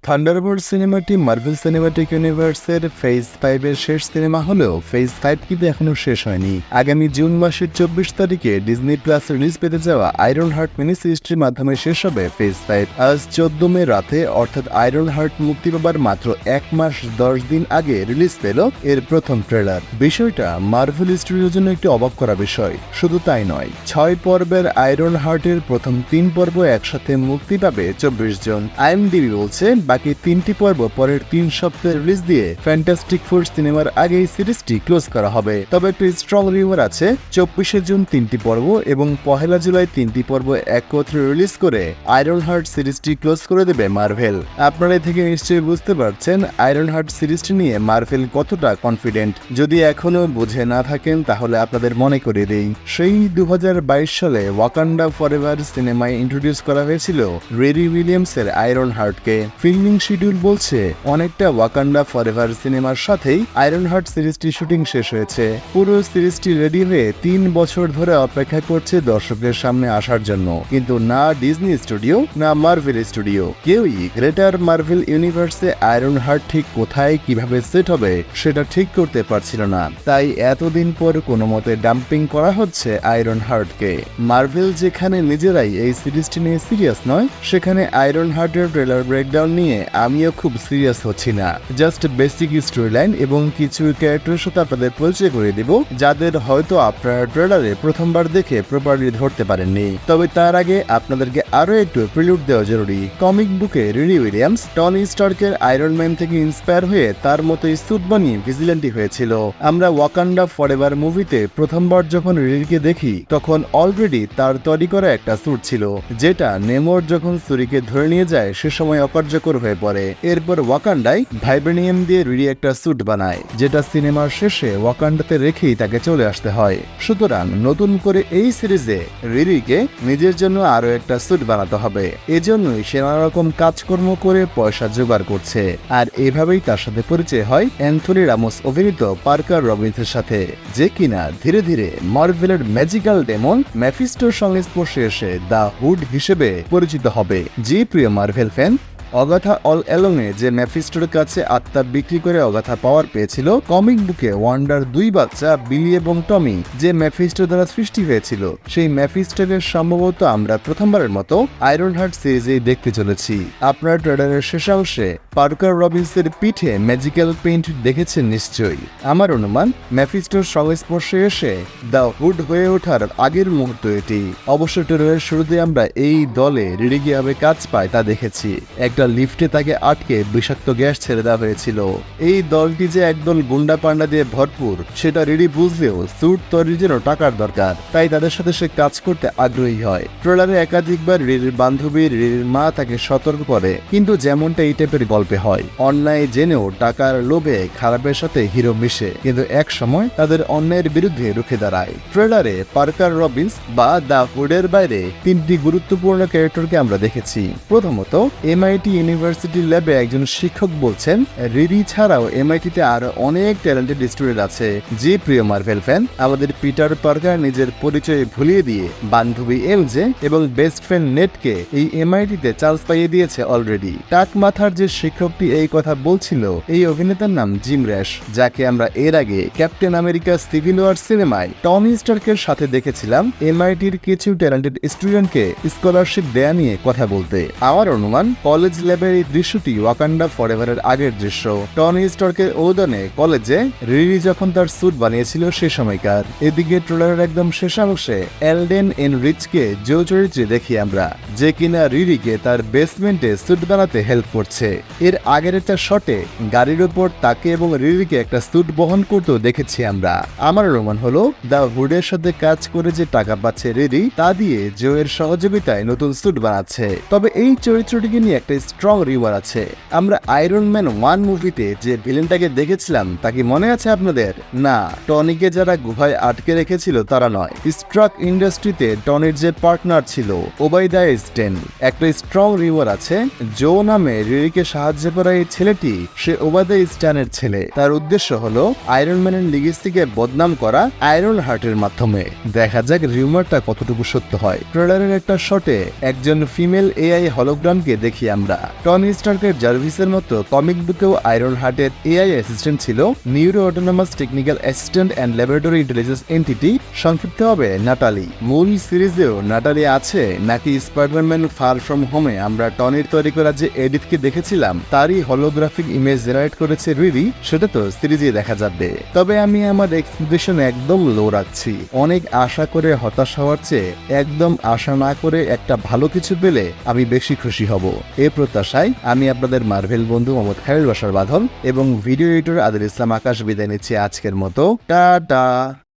Thunderbolt সিনেমাটি Marvel cinematic ইউনিভার্সের phase 5 এর শেষ সিনেমা হলেও ফেজ 5 কিন্তু এখনও শেষ হয়নি। আগামী জুন মাসের 24 তারিখে ডিজনি প্লাস রিলিজ পেতে যাওয়া আয়রন হার্ট মিনি সিরিজটির মাধ্যমে শেষ হবে ফেজ 5। আজ 14 মে রাতে অর্থাৎ আয়রন হার্ট মুক্তি পাবার মাত্র 1 মাস 10 দিন আগে রিলিজ পেল এর প্রথম ট্রেলার। বিষয়টা মার্ভেল স্টুডিওর জন্য একটি অবাক করা বিষয়। শুধু তাই নয়, 6 পর্বের আয়রন হার্টের প্রথম 3 পর্ব একসাথে মুক্তি পাবে 24 জুন। IMDb বলছে বাকি 3টি পর্ব পরের 3 সপ্তাহে রিলিজ দিয়ে ফ্যান্টাস্টিক ফোর সিনেমার আগেই সিরিজটি ক্লোজ করা হবে। তবে একটি স্ট্রং রিউমার আছে, 24শে জুন 3টি পর্ব এবং 1 জুলাই 3টি পর্ব একত্রে রিলিজ করে আয়রন হার্ট সিরিজটি ক্লোজ করে দেবে মার্ভেল। আপনারা থেকে নিশ্চয়ই বুঝতে পারছেন আয়রন হার্ট সিরিজটি নিয়ে মার্ভেল কতটা কনফিডেন্ট। যদি এখনো বুঝে না থাকেন তাহলে আপনাদের মনে করে দেই, সেই 2022 সালে ওয়াকান্ডা ফরএভার সিনেমায় ইন্ট্রোডিউস করা হয়েছিল রেরি উইলিয়ামসের আয়রন হার্টকে। ফিল্মিং শিডিউল বলছে অনেকটা ওয়াকান্ডা ফরএভার সিনেমার সাথেই আয়রন হার্ট সিরিজটি শুটিং শেষ হয়েছে। পুরো সিরিজটি রেডি হয়ে 3 বছর ধরে অপেক্ষা করছে দর্শকের সামনে আসার জন্য, কিন্তু না ডিজনি স্টুডিও না মার্ভেল স্টুডিও কেউই গ্রেটার মার্ভেল ইউনিভার্সে আয়রন হার্ট ঠিক কোথায় কিভাবে সেট হবে সেটা ঠিক করতে পারছিল না। তাই এতদিন পর কোনো মতে ডাম্পিং করা হচ্ছে আয়রন হার্টকে। মার্ভেল যেখানে নিজেরাই এই সিরিজটি নিয়ে সিরিয়াস নয়, সেখানে আয়রন হার্টের ট্রেলার ব্রেকডাউন নিয়ে আমিও খুব সিরিয়াস হচ্ছি না। জাস্ট বেসিক স্টোরি লাইন এবং কিছু ক্যারেক্টারের সাথে আপনাদের পরিচয় করে দিব, যাদের হয়তো আপনারা ট্রেলারে প্রথমবার দেখে প্রপারলি ধরতে পারেননি। তবে তার আগে আপনাদেরকে আরো একটু প্রিলুড দেওয়া জরুরি। কমিক বুকে রেরি উইলিয়ামস টনি স্টার্কের আয়রন ম্যান থেকে ইন্সপায়ার হয়ে তার মতোই স্যুট বানিয়ে ভিজিল্যান্টি হয়েছিল। আমরা ওয়াকান্ডা ফরএভার মুভিতে প্রথমবার যখন রেরিকে দেখি তখন অলরেডি তার তৈরি করা একটা স্যুট ছিল, যেটা নেমোর যখন সুরিকে ধরে নিয়ে যায় সে সময় অকার্যকর হয়ে পড়ে। এরপর ওয়াকান্ডায় ভাইব্রেনিয়াম দিয়ে রিরি একটা স্যুট বানায়, যেটা সিনেমার শেষে ওয়াকান্ডাতে রেখেই তাকে চলে আসতে হয়। সুতরাং নতুন করে এই সিরিজে রিরিকে নিজের জন্য আরো একটা স্যুট বানাতে হবে। এজন্যই সে নানা রকম কাজকর্ম করে পয়সা জোগাড় করছে। আর এভাবেই তার সাথে পরিচয় হয় অ্যান্থনি রামোস অভিনীত পার্কার রবিন্সের সাথে, যে কিনা ধীরে ধীরে মার্ভেলের ম্যাজিক্যাল ডেমন ম্যাফিস্টোর সংস্পর্শে এসে দ্য হুড হিসেবে পরিচিত হবে। জি প্রিয় মার্ভেল ফ্যান, অগাথা অল অ্যালংয়ে যে ম্যাফিস্টোর কাছে আত্মা বিক্রি করে অগাথা পাওয়ার পেয়েছিল, কমিক বুকে ওয়ান্ডার 2 বাচ্চা বিলি এবং টমি যে ম্যাফিস্টো দ্বারা সৃষ্টি হয়েছিল, সেই ম্যাফিস্টোকে সম্ভবত আমরা প্রথমবারের মতো আয়রন হার্ট সিরিজে দেখতে চলেছি। আপনার ট্রেলারের শেষাংশে পার্কার রবিন্সের পিঠে ম্যাজিক্যাল পেইন্ট দেখেছেন নিশ্চয়ই। আমার অনুমান ম্যাফিস্টোর সংস্পর্শে এসে দ্য হুড হয়ে ওঠার আগের মুহূর্ত এটি। অবশ্য ট্রেলারের শুরুতে আমরা এই দলে রিডি কিভাবে কাজ পায় তা দেখেছি। একটা লিফটে তাকে আটকে বিষাক্ত গ্যাস ছেড়ে দেওয়া হয়েছিল। এই দলটি যে একদল গুন্ডা পান্ডা দিয়ে ভরপুর সেটা রিডি বুঝলেও স্যুট তৈরির জন্য টাকার দরকার, তাই তাদের সাথে সে কাজ করতে আগ্রহী হয়। ট্রেলারে একাধিকবার রিডির বান্ধবী রিডির মা তাকে সতর্ক করে, কিন্তু যেমনটা এই টাইপের গল্পে হয়, অন্যায় জেনেও টাকার লোভে খারাপের সাথে হিরো মিশে, কিন্তু এক সময় তাদের অন্যায়ের বিরুদ্ধে রুখে দাঁড়ায়। ট্রেলারে পার্কার রবিন্স বা দ্য হুডের বাইরে 3টি গুরুত্বপূর্ণ ক্যারেক্টারকে আমরা দেখেছি। প্রথমত, MIT ইউনিভার্সিটি ল্যাবে একজন শিক্ষক বলছেন রিরি ছাড়াও MIT-তে আরো অনেক ট্যালেন্টেড স্টুডেন্ট আছে। যে প্রিয় মার্ভেল ফ্যান, আমাদের পিটার পার্কার নিজের পরিচয় ভুলিয়ে দিয়ে বান্ধবী এলজে এবং বেস্ট ফ্রেন্ড নেটকে এই MIT-তে চান্স পাইয়ে দিয়েছে অলরেডি। টাক মাথার যে শিক্ষকটি এই কথা বলছিল, এই অভিনেতার নাম জিম র্যাশ, যাকে আমরা এর আগে ক্যাপ্টেন আমেরিকা সিভিল ওয়ার সিনেমায় টনি স্টার্কের সাথে দেখেছিলাম MIT-র কিছু ট্যালেন্টেড স্টুডেন্টকে স্কলারশিপ দেয়া নিয়ে কথা বলতে। আমার অনুমান কলেজ ল্যাবের এই দৃশ্যটি ওয়াকান্ডা ফরএভারের আগের দৃশ্য। টনি স্টার্কের অবদানে কলেজে রিরি যখন তার স্যুট বানিয়েছিল সে সময়কার। এদিকে ট্রেলারের একদম শেষাংশে এলডেন রিচকে জো চরিত্রে দেখি আমরা, যে কিনা রিরিকে তার বেসমেন্টে স্যুট বানাতে হেল্প করছে। এর আগের একটা শটে গাড়ির উপর তাকে এবং রিরিকে একটা স্যুট বহন করতেও দেখেছি আমরা। আমার অনুমান হলো দ্য হুডের সাথে কাজ করে যে টাকা পাচ্ছে রিরি, তা দিয়ে জো এর সহযোগিতায় নতুন স্যুট বানাচ্ছে। তবে এই চরিত্রটিকে নিয়ে একটা স্ট্রং রিউমার আছে। আমরা আয়রন ম্যান 1 মুভিতে যে ভিলেনটাকে দেখেছিলাম তা কি মনে আছে আপনাদের? না, টনিকে যারা গুহায় আটকে রেখেছিল তারা নয়। স্ট্রাক ইন্ডাস্ট্রিতে টনির যে পার্টনার ছিল ওবাইদা স্টেন। একটা স্ট্রং রিউমার আছে জো নামে রিরিকে সাহায্য করা এই ছেলেটি সে ওবাইদা স্টেনের ছেলে। তার উদ্দেশ্য হলো আয়রন ম্যানের লিগেসিকে বদনাম করা আয়রন হার্টের মাধ্যমে। দেখা যাক রিউমারটা কতটুকু সত্য হয়। ট্রেলারের একটা শটে একজন ফিমেল AI হলোগ্রামকে দেখি আমরা। আমরা। টনি স্টার্কের জার্ভিসের মতো কমিক বুকেও আয়রন হার্টের এআই অ্যাসিস্ট্যান্ট ছিল neuro autonomous technical assistant and laboratory intelligence entity, সংক্ষিপ্ত হবে নাটালি। মূল সিরিজেও নাটালি আছে নাকি স্পাইডারম্যান ফার ফ্রম হোমে আমরা টনির তৈরি করা যে এডিটকে দেখেছিলাম তারই হলোগ্রাফিক ইমেজ জেনারেট করেছে রিরি, সেটা তো সিরিজে দেখা যাবে। তবে আমি আমার এক্সপেকটেশন একদম লো রাখছি। অনেক আশা করে হতাশ হওয়ার চেয়ে একদম আশা না করে একটা ভালো কিছু পেলে আমি বেশি খুশি হব। এ প্রত্যাশায় আমি আপনাদের মার্ভেল বন্ধু মোহাম্মদ খায়রুল বাশার বাঁধন এবং ভিডিও এডিটর আদিল ইসলাম আকাশ বিদায় নিচ্ছি আজকের মতো। টাটা।